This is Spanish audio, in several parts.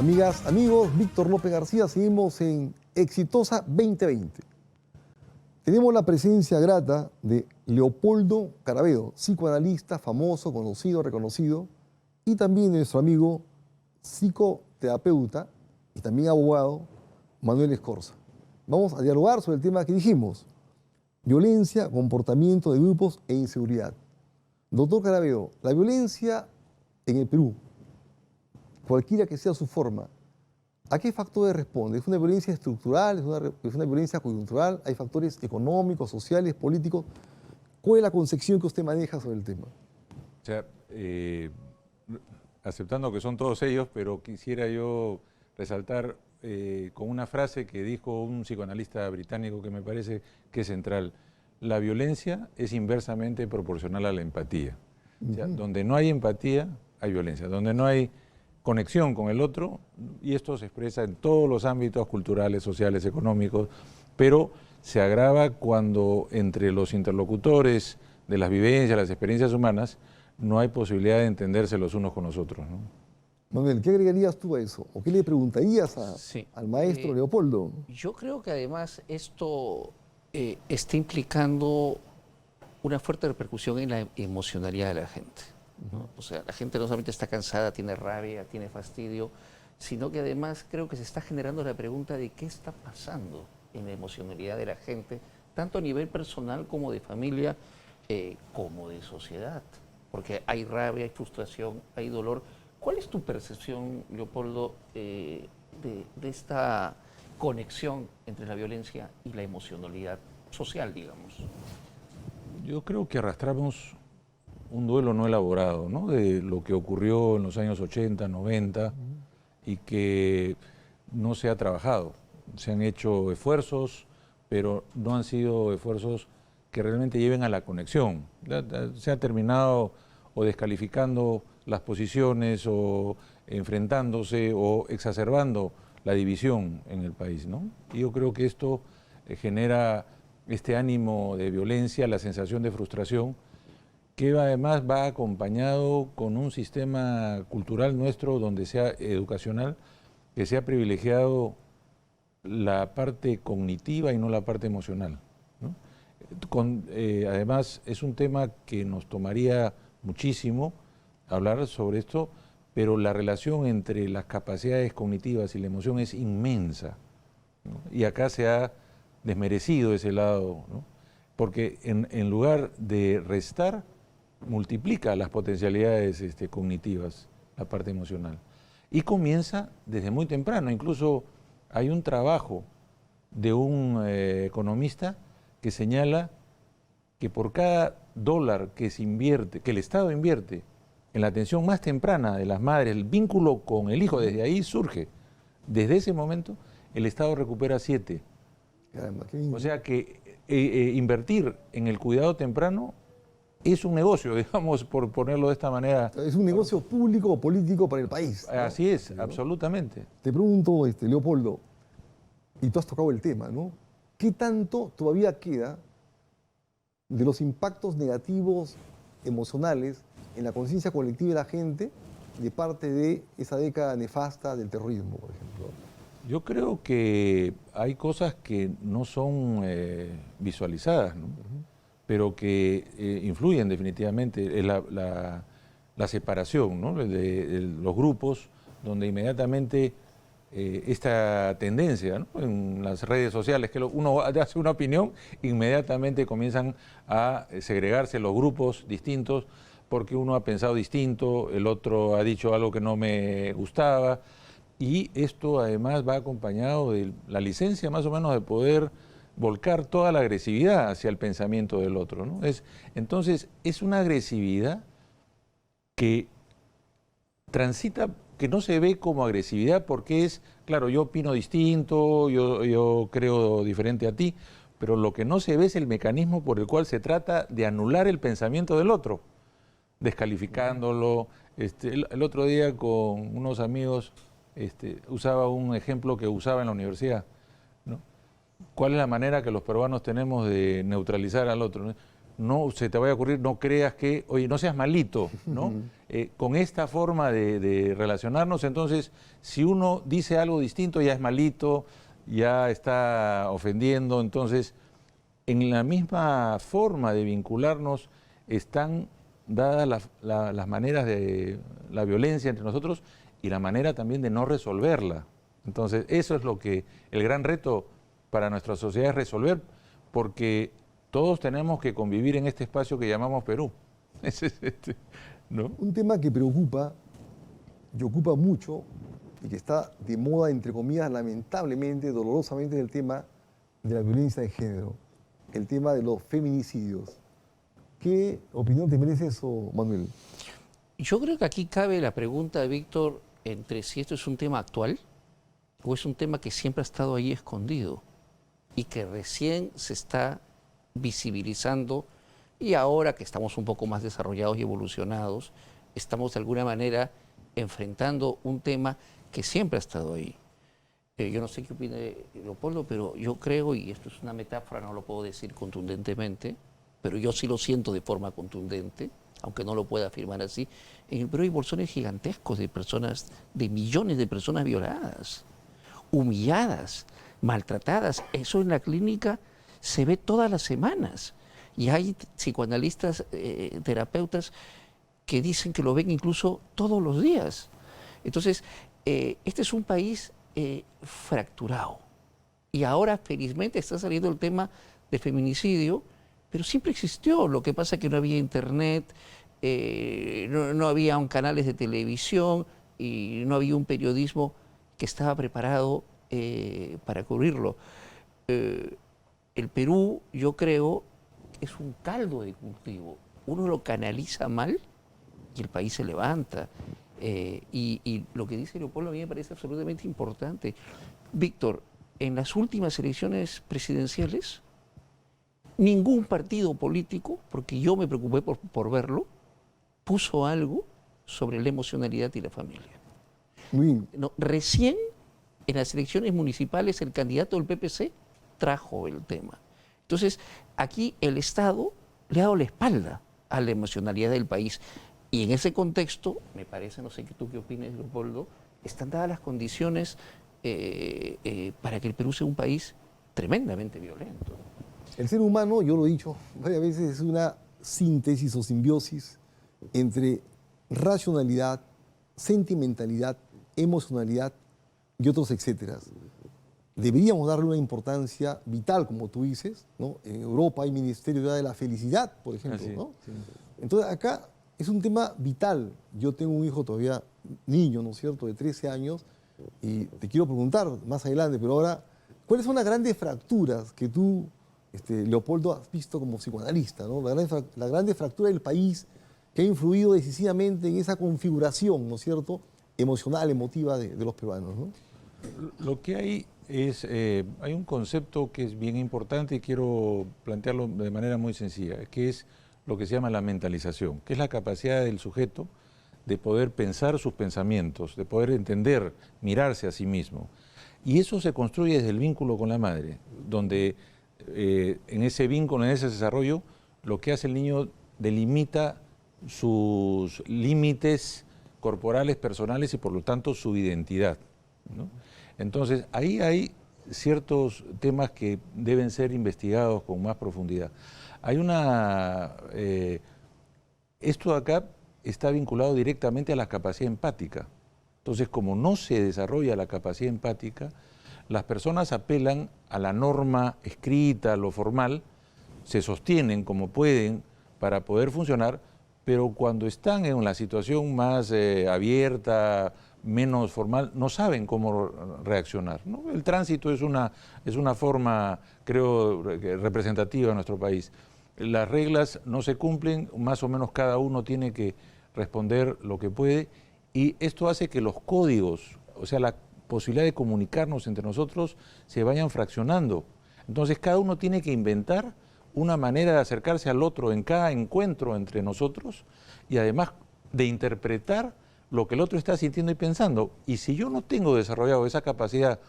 Amigas, amigos, Víctor López García, seguimos en Exitosa 2020. Tenemos la presencia grata de Leopoldo Carabedo, psicoanalista famoso, conocido, reconocido, y también de nuestro amigo psicoterapeuta y también abogado, Manuel Escorza. Vamos a dialogar sobre el tema que dijimos: violencia, comportamiento de grupos e inseguridad. Doctor Carabedo, la violencia en el Perú, cualquiera que sea su forma, ¿a qué factores responde? ¿Es una violencia estructural? ¿Es una violencia coyuntural? ¿Hay factores económicos, sociales, políticos? ¿Cuál es la concepción que usted maneja sobre el tema? O sea, aceptando que son todos ellos, pero quisiera yo resaltar con una frase que dijo un psicoanalista británico que me parece que es central: la violencia es inversamente proporcional a la empatía. O sea, donde no hay empatía, hay violencia. Donde no hay conexión con el otro, y esto se expresa en todos los ámbitos culturales, sociales, económicos, pero se agrava cuando entre los interlocutores de las vivencias, las experiencias humanas, no hay posibilidad de entenderse los unos con los otros, ¿no? Manuel, ¿qué agregarías tú a eso? ¿O qué le preguntarías al maestro Leopoldo? Yo creo que además esto está implicando una fuerte repercusión en la emocionalidad de la gente, ¿no? O sea, la gente no solamente está cansada, tiene rabia, tiene fastidio, sino que además creo que se está generando la pregunta de qué está pasando en la emocionalidad de la gente, tanto a nivel personal como de familia, como de sociedad. Porque hay rabia, hay frustración, hay dolor. ¿Cuál es tu percepción, Leopoldo, de esta conexión entre la violencia y la emocionalidad social, digamos? Yo creo que arrastramos un duelo no elaborado, ¿no?, de lo que ocurrió en los años 80, 90, y que no se ha trabajado. Se han hecho esfuerzos, pero no han sido esfuerzos que realmente lleven a la conexión. Se ha terminado o descalificando las posiciones, o enfrentándose, o exacerbando la división en el país, ¿no? Y yo creo que esto genera este ánimo de violencia, la sensación de frustración, que además va acompañado con un sistema cultural nuestro, donde sea educacional, que sea privilegiado la parte cognitiva y no la parte emocional, ¿no? Además, es un tema que nos tomaría muchísimo hablar sobre esto, pero la relación entre las capacidades cognitivas y la emoción es inmensa, ¿no? Y acá se ha desmerecido ese lado, ¿no? Porque en lugar de restar, multiplica las potencialidades cognitivas, la parte emocional. Y comienza desde muy temprano. Incluso hay un trabajo de un economista que señala que por cada dólar que se invierte, que el Estado invierte en la atención más temprana de las madres, el vínculo con el hijo, desde ahí surge. Desde ese momento, el Estado recupera 7. Caramba, o sea que invertir en el cuidado temprano es un negocio, digamos, por ponerlo de esta manera. Es un negocio público o político para el país, ¿no? Así es, ¿no? Absolutamente. Te pregunto, Leopoldo, y tú has tocado el tema, ¿no? ¿Qué tanto todavía queda de los impactos negativos emocionales en la conciencia colectiva de la gente de parte de esa década nefasta del terrorismo, por ejemplo? Yo creo que hay cosas que no son visualizadas, ¿no? Pero que influyen definitivamente. La separación, ¿no?, de los grupos, donde inmediatamente esta tendencia, ¿no?, en las redes sociales, que uno hace una opinión, inmediatamente comienzan a segregarse los grupos distintos, porque uno ha pensado distinto, el otro ha dicho algo que no me gustaba, y esto además va acompañado de la licencia más o menos de poder volcar toda la agresividad hacia el pensamiento del otro, ¿no? Entonces, es una agresividad que transita, que no se ve como agresividad, porque es, claro, yo opino distinto, yo creo diferente a ti, pero lo que no se ve es el mecanismo por el cual se trata de anular el pensamiento del otro, descalificándolo. El otro día con unos amigos usaba un ejemplo que usaba en la universidad, ¿no? ¿Cuál es la manera que los peruanos tenemos de neutralizar al otro, ¿no? no se te vaya a ocurrir, no creas que, oye, no seas malito, ¿no? Con esta forma de relacionarnos, entonces, si uno dice algo distinto, ya es malito, ya está ofendiendo, entonces, en la misma forma de vincularnos están dadas las maneras de la violencia entre nosotros y la manera también de no resolverla. Entonces, eso es lo que el gran reto para nuestra sociedad es resolver, porque todos tenemos que convivir en este espacio que llamamos Perú. ¿No? Un tema que preocupa y ocupa mucho y que está de moda, entre comillas, lamentablemente, dolorosamente, es el tema de la violencia de género, el tema de los feminicidios. ¿Qué opinión te merece eso, Manuel? Yo creo que aquí cabe la pregunta, Víctor, entre si esto es un tema actual o es un tema que siempre ha estado ahí escondido y que recién se está visibilizando, y ahora que estamos un poco más desarrollados y evolucionados, estamos de alguna manera enfrentando un tema que siempre ha estado ahí. Yo no sé qué opina Leopoldo, pero yo creo, y esto es una metáfora, no lo puedo decir contundentemente, pero yo sí lo siento de forma contundente, aunque no lo pueda afirmar así, en el Perú hay bolsones gigantescos de personas, de millones de personas violadas, humilladas, maltratadas. Eso en la clínica se ve todas las semanas. Y hay psicoanalistas, terapeutas, que dicen que lo ven incluso todos los días. Entonces, este es un país fracturado. Y ahora, felizmente, está saliendo el tema de feminicidio, pero siempre existió. Lo que pasa es que no había internet, no había canales de televisión y no había un periodismo que estaba preparado para cubrirlo. El Perú, yo creo, es un caldo de cultivo. Uno lo canaliza mal y el país se levanta. Y lo que dice Leopoldo a mí me parece absolutamente importante. Víctor, en las últimas elecciones presidenciales, ningún partido político, porque yo me preocupé por verlo, puso algo sobre la emocionalidad y la familia. Muy bien. No, recién en las elecciones municipales el candidato del PPC trajo el tema. Entonces, aquí el Estado le ha dado la espalda a la emocionalidad del país. Y en ese contexto, me parece, no sé tú qué opinas, Leopoldo, están dadas las condiciones para que el Perú sea un país tremendamente violento. El ser humano, yo lo he dicho varias veces, es una síntesis o simbiosis entre racionalidad, sentimentalidad, emocionalidad y otros etcéteras. Deberíamos darle una importancia vital, como tú dices, ¿no? En Europa hay Ministerio de la Felicidad, por ejemplo, ¿no? Sí. Entonces acá es un tema vital. Yo tengo un hijo todavía niño, ¿no es cierto?, de 13 años, y te quiero preguntar más adelante, pero ahora, ¿cuáles son las grandes fracturas que tú, Leopoldo, has visto como psicoanalista, ¿no? La grande fractura del país que ha influido decisivamente en esa configuración, ¿no es cierto?, emocional, emotiva de los peruanos, ¿no? Lo que hay es, hay un concepto que es bien importante y quiero plantearlo de manera muy sencilla, que es lo que se llama la mentalización, que es la capacidad del sujeto de poder pensar sus pensamientos, de poder entender, mirarse a sí mismo. Y eso se construye desde el vínculo con la madre, donde en ese vínculo, en ese desarrollo, lo que hace el niño delimita sus límites corporales, personales y por lo tanto su identidad, ¿no? Entonces, ahí hay ciertos temas que deben ser investigados con más profundidad. Hay esto de acá está vinculado directamente a la capacidad empática. Entonces, como no se desarrolla la capacidad empática, las personas apelan a la norma escrita, a lo formal, se sostienen como pueden para poder funcionar, pero cuando están en la situación más abierta, menos formal, no saben cómo reaccionar, ¿no? El tránsito es una forma, creo, representativa de nuestro país. Las reglas no se cumplen, más o menos cada uno tiene que responder lo que puede, y esto hace que los códigos, o sea, la posibilidad de comunicarnos entre nosotros, se vayan fraccionando. Entonces cada uno tiene que inventar una manera de acercarse al otro en cada encuentro entre nosotros y además de interpretar lo que el otro está sintiendo y pensando. Y si yo no tengo desarrollado esa capacidad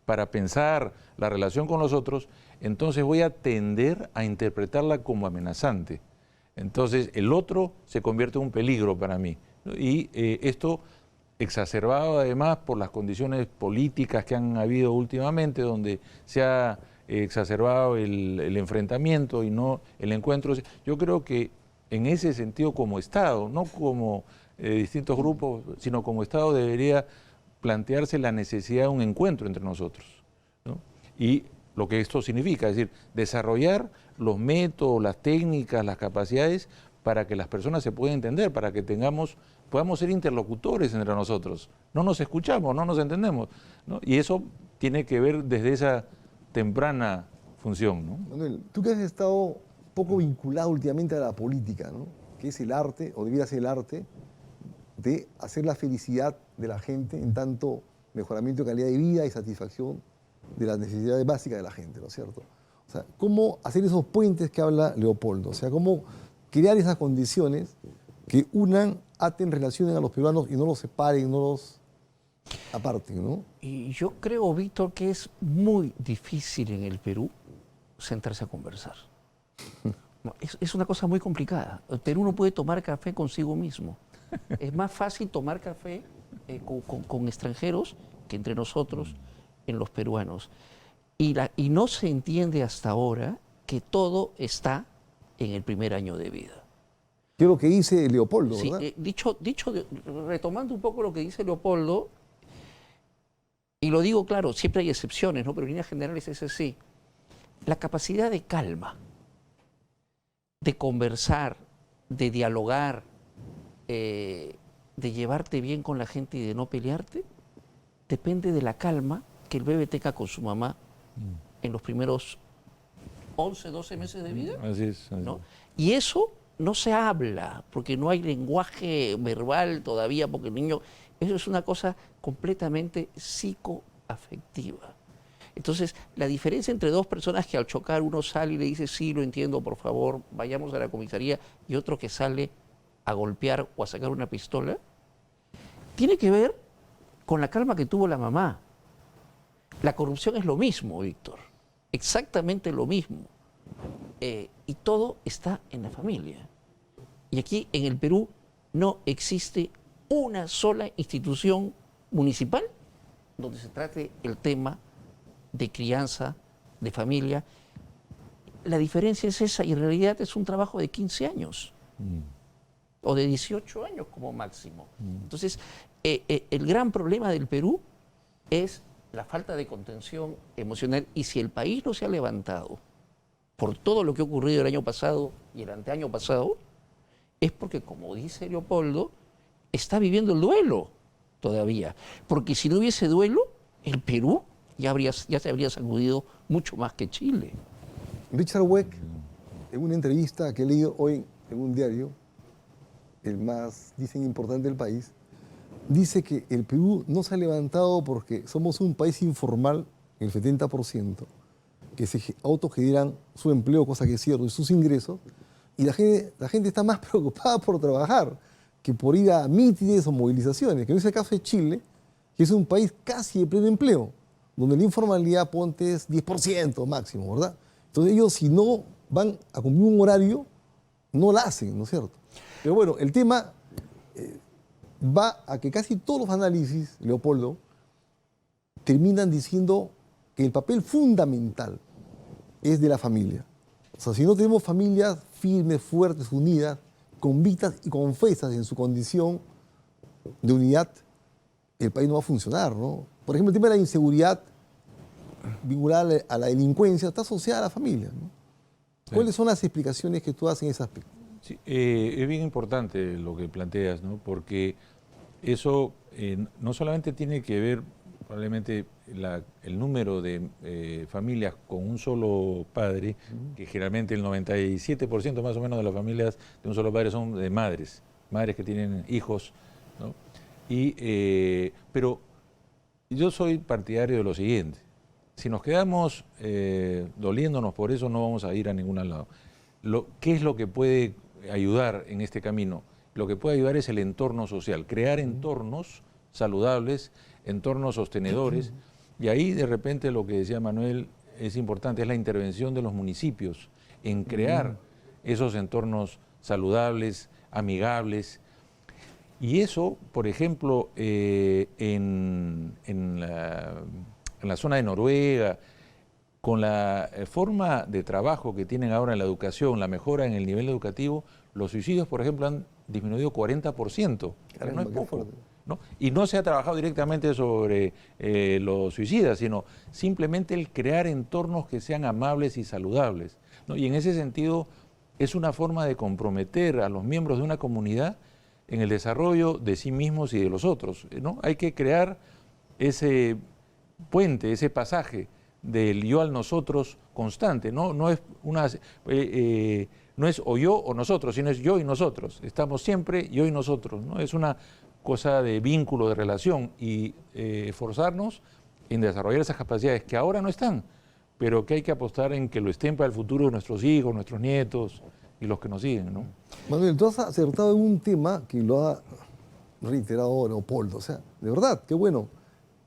para pensar la relación con los otros, entonces voy a tender a interpretarla como amenazante. Entonces el otro se convierte en un peligro para mí, ¿no? Y esto exacerbado además por las condiciones políticas que han habido últimamente, donde se ha exacerbado el enfrentamiento y no el encuentro. Yo creo que en ese sentido como Estado, no como distintos grupos, sino como Estado debería plantearse la necesidad de un encuentro entre nosotros, ¿no? Y lo que esto significa, es decir, desarrollar los métodos, las técnicas, las capacidades para que las personas se puedan entender, para que podamos ser interlocutores entre nosotros. No nos escuchamos, no nos entendemos, ¿no? Y eso tiene que ver desde esa temprana función, ¿no? Manuel, tú que has estado poco vinculado últimamente a la política, ¿no? Que es el arte, o debiera ser el arte, de hacer la felicidad de la gente en tanto mejoramiento de calidad de vida y satisfacción de las necesidades básicas de la gente, ¿no es cierto? O sea, ¿cómo hacer esos puentes que habla Leopoldo? O sea, ¿cómo crear esas condiciones que unan, aten, relacionen a los peruanos y no los separen, no los aparten, ¿no? Y yo creo, Víctor, que es muy difícil en el Perú sentarse a conversar. No, es una cosa muy complicada. El Perú no puede tomar café consigo mismo. Es más fácil tomar café con extranjeros que entre nosotros, en los peruanos. Y no se entiende hasta ahora que todo está en el primer año de vida. ¿Qué es lo que dice Leopoldo, Sí, verdad? retomando un poco lo que dice Leopoldo, y lo digo claro, siempre hay excepciones, ¿no? Pero en líneas generales es así. La capacidad de calma, de conversar, de dialogar, de llevarte bien con la gente y de no pelearte, depende de la calma que el bebé tenga con su mamá en los primeros 11, 12 meses de vida. Así es. ¿No? Y eso no se habla, porque no hay lenguaje verbal todavía, porque el niño, eso es una cosa completamente psicoafectiva. Entonces, la diferencia entre dos personas que al chocar uno sale y le dice, sí, lo entiendo, por favor, vayamos a la comisaría, y otro que sale a golpear o a sacar una pistola, tiene que ver con la calma que tuvo la mamá. La corrupción es lo mismo, Víctor, exactamente lo mismo. Y todo está en la familia. Y aquí en el Perú no existe una sola institución municipal donde se trate el tema de crianza, de familia. La diferencia es esa, y en realidad es un trabajo de 15 años o de 18 años como máximo. Entonces, el gran problema del Perú es la falta de contención emocional, y si el país no se ha levantado por todo lo que ha ocurrido el año pasado y el anteaño pasado, es porque, como dice Leopoldo, está viviendo el duelo todavía. Porque si no hubiese duelo, el Perú ya se habría sacudido mucho más que Chile. Richard Weck, en una entrevista que he leído hoy en un diario, el más, dicen, importante del país, dice que el Perú no se ha levantado porque somos un país informal, el 70%, que se autogeneran su empleo, cosa que es cierto, y sus ingresos, y la gente está más preocupada por trabajar que por ir a mítines o movilizaciones, que no es el caso de Chile, que es un país casi de pleno empleo, donde la informalidad, ponte, es 10% máximo, ¿verdad? Entonces ellos, si no van a cumplir un horario, no la hacen, ¿no es cierto? Pero bueno, el tema va a que casi todos los análisis, Leopoldo, terminan diciendo que el papel fundamental es de la familia. O sea, si no tenemos familias firmes, fuertes, unidas, convictas y confesas en su condición de unidad, el país no va a funcionar, ¿no? Por ejemplo, el tema de la inseguridad vinculada a la delincuencia está asociada a la familia, ¿no? Sí. ¿Cuáles son las explicaciones que tú haces en ese aspecto? Sí, es bien importante lo que planteas, ¿no? Porque eso no solamente tiene que ver probablemente el número de familias con un solo padre, que generalmente el 97% más o menos de las familias de un solo padre son de madres que tienen hijos, ¿no? Pero yo soy partidario de lo siguiente: si nos quedamos doliéndonos por eso, no vamos a ir a ningún lado. ¿Qué es lo que puede ayudar en este camino? Lo que puede ayudar es el entorno social, crear entornos saludables, entornos sostenedores. Y ahí de repente lo que decía Manuel es importante, es la intervención de los municipios en crear esos entornos saludables, amigables. Y eso, por ejemplo, en la zona de Noruega, con la forma de trabajo que tienen ahora en la educación, la mejora en el nivel educativo, los suicidios, por ejemplo, han disminuido 40%. Caramba, no es qué poco, fuerte. ¿no? Y no se ha trabajado directamente sobre los suicidas, sino simplemente el crear entornos que sean amables y saludables, ¿no? Y en ese sentido es una forma de comprometer a los miembros de una comunidad en el desarrollo de sí mismos y de los otros, ¿no? Hay que crear ese puente, ese pasaje del yo al nosotros constante, ¿no? No es no es o yo o nosotros, sino es yo y nosotros. Estamos siempre yo y nosotros, ¿no? Es una cosa de vínculo, de relación, y esforzarnos en desarrollar esas capacidades que ahora no están, pero que hay que apostar en que lo estén para el futuro de nuestros hijos, nuestros nietos y los que nos siguen, ¿no? Manuel, tú has acertado en un tema que lo ha reiterado Leopoldo. O sea, de verdad, qué bueno.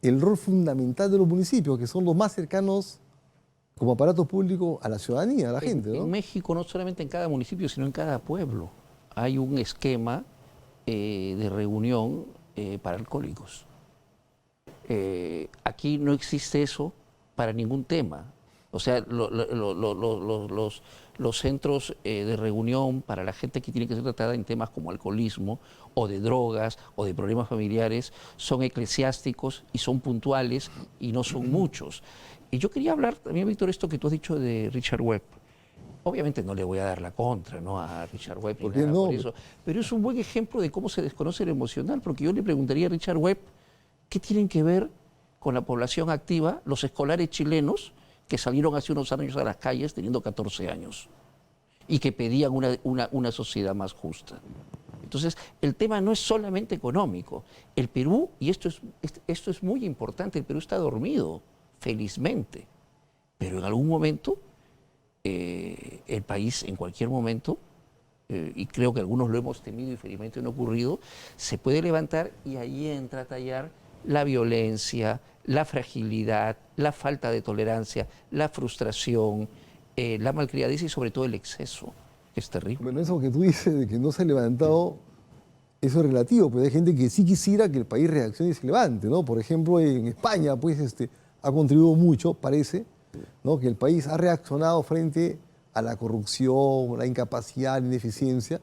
El rol fundamental de los municipios, que son los más cercanos como aparato público a la ciudadanía, a la gente, ¿no? En México, no solamente en cada municipio, sino en cada pueblo, hay un esquema de reunión para alcohólicos. Aquí no existe eso para ningún tema. O sea, los centros de reunión para la gente que tiene que ser tratada en temas como alcoholismo o de drogas o de problemas familiares son eclesiásticos y son puntuales y no son muchos. Y yo quería hablar también, Víctor, esto que tú has dicho de Richard Webb. Obviamente no le voy a dar la contra, ¿no?, a Richard Webb, ¿Por qué no? por eso, pero es un buen ejemplo de cómo se desconoce el emocional, porque yo le preguntaría a Richard Webb, ¿qué tienen que ver con la población activa los escolares chilenos que salieron hace unos años a las calles teniendo 14 años y que pedían una sociedad más justa? Entonces, el tema no es solamente económico. El Perú, y esto es muy importante, el Perú está dormido, felizmente, pero en algún momento el país, en cualquier momento, y creo que algunos lo hemos temido y felizmente no ha ocurrido, se puede levantar y ahí entra a tallar la violencia, la fragilidad, la falta de tolerancia, la frustración, la malcriadez y sobre todo el exceso, que es terrible. Bueno, eso que tú dices de que no se ha levantado, eso es relativo, pero hay gente que sí quisiera que el país reaccione y se levante, ¿no? Por ejemplo, en España, pues, ha contribuido mucho, parece, ¿no?, que el país ha reaccionado frente a la corrupción, la incapacidad, la ineficiencia,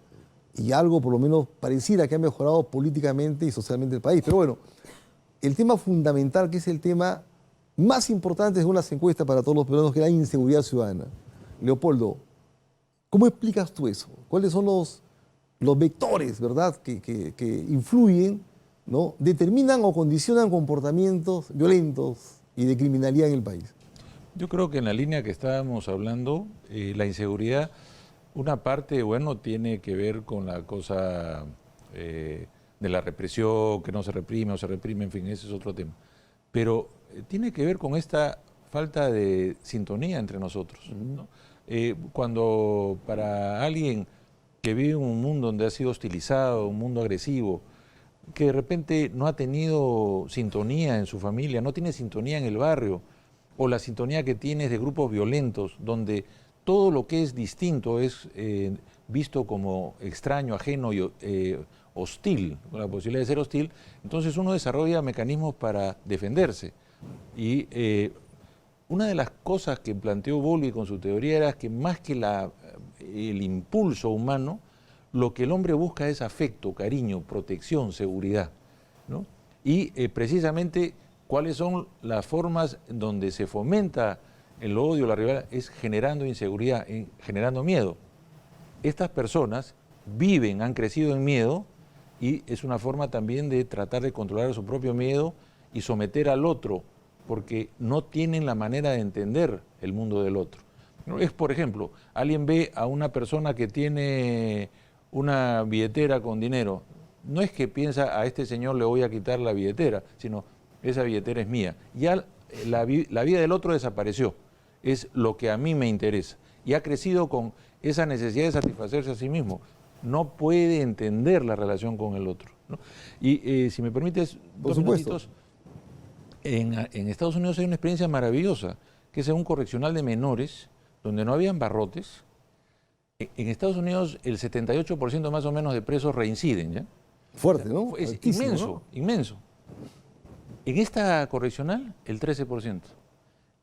y algo por lo menos pareciera que ha mejorado políticamente y socialmente el país. Pero bueno, el tema fundamental, que es el tema más importante según las encuestas para todos los peruanos, que es la inseguridad ciudadana. Leopoldo, ¿cómo explicas tú eso? ¿Cuáles son los vectores, verdad, que influyen, ¿no?, determinan o condicionan comportamientos violentos y de criminalidad en el país? Yo creo que en la línea que estábamos hablando, la inseguridad, una parte, bueno, tiene que ver con la cosa de la represión, que no se reprime o se reprime, en fin, ese es otro tema. Pero tiene que ver con esta falta de sintonía entre nosotros, ¿no? Cuando para alguien que vive en un mundo donde ha sido hostilizado, un mundo agresivo, que de repente no ha tenido sintonía en su familia, no tiene sintonía en el barrio, o la sintonía que tiene es de grupos violentos, donde todo lo que es distinto es visto como extraño, ajeno y hostil, con la posibilidad de ser hostil, entonces uno desarrolla mecanismos para defenderse. Y una de las cosas que planteó Bowlby con su teoría era que más que el impulso humano, lo que el hombre busca es afecto, cariño, protección, seguridad, ¿no? Y precisamente cuáles son las formas donde se fomenta el odio, la rivalidad, es generando inseguridad, generando miedo. Estas personas viven, han crecido en miedo, y es una forma también de tratar de controlar su propio miedo y someter al otro, porque no tienen la manera de entender el mundo del otro. Es, por ejemplo, alguien ve a una persona que tiene una billetera con dinero, no es que piensa, a este señor le voy a quitar la billetera, sino esa billetera es mía. Ya la vida del otro desapareció, es lo que a mí me interesa, y ha crecido con esa necesidad de satisfacerse a sí mismo. No puede entender la relación con el otro, ¿no? Y si me permites, Por dos supuesto. minutitos. En Estados Unidos hay una experiencia maravillosa, que es en un correccional de menores, donde no habían barrotes. En Estados Unidos el 78% más o menos de presos reinciden, ¿ya? Fuerte, ¿no? Es Altísimo, inmenso, ¿no? inmenso. En esta correccional, el 13%.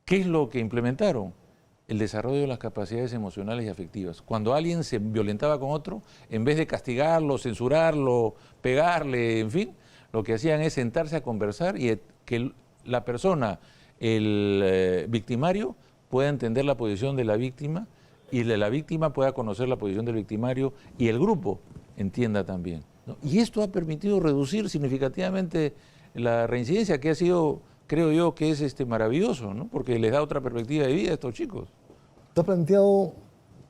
¿Qué es lo que implementaron? El desarrollo de las capacidades emocionales y afectivas. Cuando alguien se violentaba con otro, en vez de castigarlo, censurarlo, pegarle, en fin, lo que hacían es sentarse a conversar y que la persona, el victimario, pueda entender la posición de la víctima y la víctima pueda conocer la posición del victimario y el grupo entienda también, ¿no? Y esto ha permitido reducir significativamente la reincidencia, que ha sido, creo yo, que es maravilloso, ¿no? Porque les da otra perspectiva de vida a estos chicos. Te ha planteado,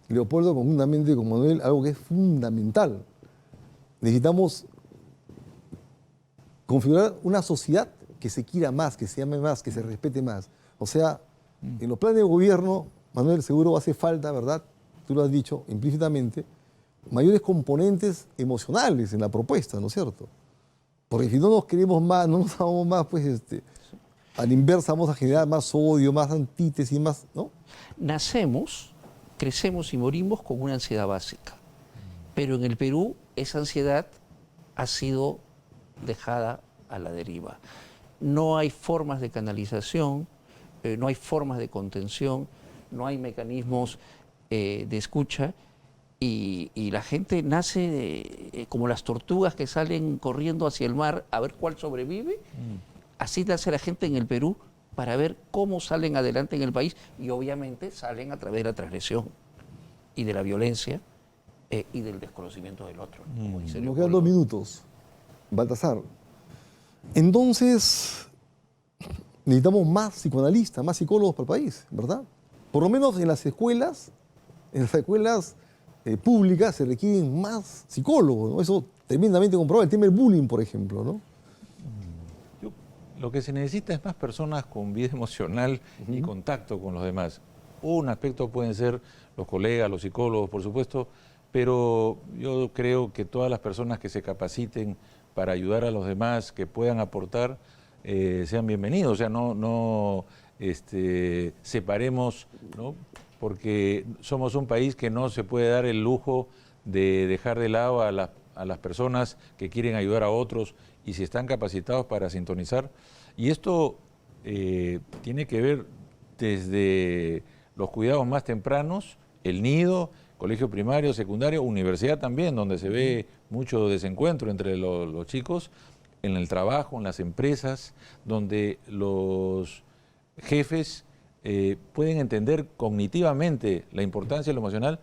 Leopoldo, conjuntamente con Manuel, algo que es fundamental. Necesitamos configurar una sociedad que se quiera más, que se ame más, que se respete más. O sea, en los planes de gobierno, Manuel, seguro hace falta, ¿verdad? Tú lo has dicho implícitamente, mayores componentes emocionales en la propuesta, ¿no es cierto? Porque si no nos queremos más, no nos amamos más, pues a la inversa vamos a generar más odio, más antítesis, más, ¿no? Nacemos, crecemos y morimos con una ansiedad básica. Pero en el Perú esa ansiedad ha sido dejada a la deriva. No hay formas de canalización, no hay formas de contención, no hay mecanismos de escucha y la gente nace como las tortugas que salen corriendo hacia el mar a ver cuál sobrevive. Así nace la gente en el Perú para ver cómo salen adelante en el país y obviamente salen a través de la transgresión y de la violencia y del desconocimiento del otro. Como dice Nos quedan Leopoldo. 2 minutos. Baltasar. Entonces, necesitamos más psicoanalistas, más psicólogos para el país, ¿verdad? Por lo menos en las escuelas públicas se requieren más psicólogos, ¿no? Eso tremendamente comprobado. El tema del bullying, por ejemplo, ¿no? Lo que se necesita es más personas con vida emocional y contacto con los demás. Un aspecto pueden ser los colegas, los psicólogos, por supuesto, pero yo creo que todas las personas que se capaciten para ayudar a los demás, que puedan aportar, sean bienvenidos. O sea, no separemos, ¿no? Porque somos un país que no se puede dar el lujo de dejar de lado a las personas que quieren ayudar a otros y si están capacitados para sintonizar. Y esto tiene que ver desde los cuidados más tempranos, el nido, colegio primario, secundario, universidad también, donde se ve mucho desencuentro entre los chicos, en el trabajo, en las empresas, donde los jefes pueden entender cognitivamente la importancia de lo emocional,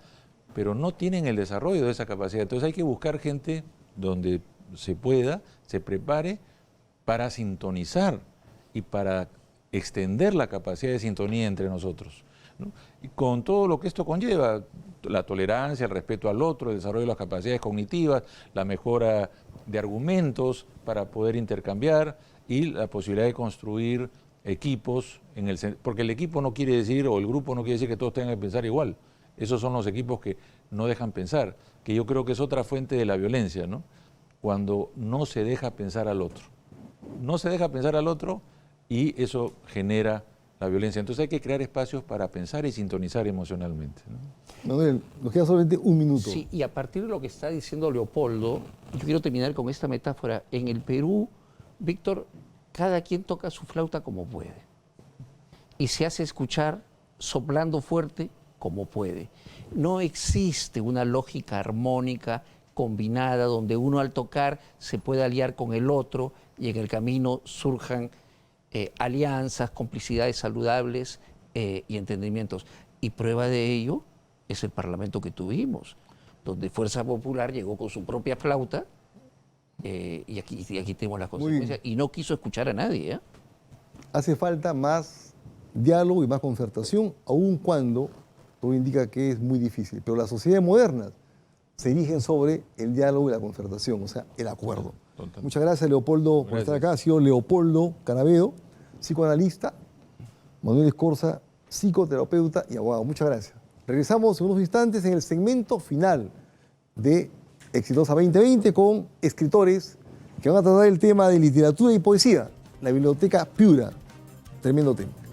pero no tienen el desarrollo de esa capacidad. Entonces hay que buscar gente donde se pueda, se prepare para sintonizar y para extender la capacidad de sintonía entre nosotros, ¿no? Y con todo lo que esto conlleva, la tolerancia, el respeto al otro, el desarrollo de las capacidades cognitivas, la mejora de argumentos para poder intercambiar y la posibilidad de construir equipos, porque el equipo no quiere decir, o el grupo no quiere decir que todos tengan que pensar igual. Esos son los equipos que no dejan pensar, que yo creo que es otra fuente de la violencia, ¿no? Cuando no se deja pensar al otro. No se deja pensar al otro y eso genera la violencia. Entonces hay que crear espacios para pensar y sintonizar emocionalmente, ¿no? Manuel, nos queda solamente 1 minuto. Sí, y a partir de lo que está diciendo Leopoldo, yo quiero terminar con esta metáfora. En el Perú, Víctor, cada quien toca su flauta como puede y se hace escuchar soplando fuerte como puede. No existe una lógica armónica combinada donde uno al tocar se pueda aliar con el otro y en el camino surjan alianzas, complicidades saludables y entendimientos. Y prueba de ello es el Parlamento que tuvimos, donde Fuerza Popular llegó con su propia flauta y aquí tenemos las consecuencias. Y no quiso escuchar a nadie, ¿eh? Hace falta más diálogo y más concertación, aun cuando todo indica que es muy difícil. Pero las sociedades modernas se erigen sobre el diálogo y la concertación, o sea, el acuerdo. Totalmente. Muchas gracias, Leopoldo, por estar acá. Ha sido Leopoldo Carabedo, psicoanalista, Manuel Escorza, psicoterapeuta y abogado. Muchas gracias. Regresamos en unos instantes en el segmento final de Exitosa 2020 con escritores que van a tratar el tema de literatura y poesía. la Biblioteca Piura. Tremendo tema.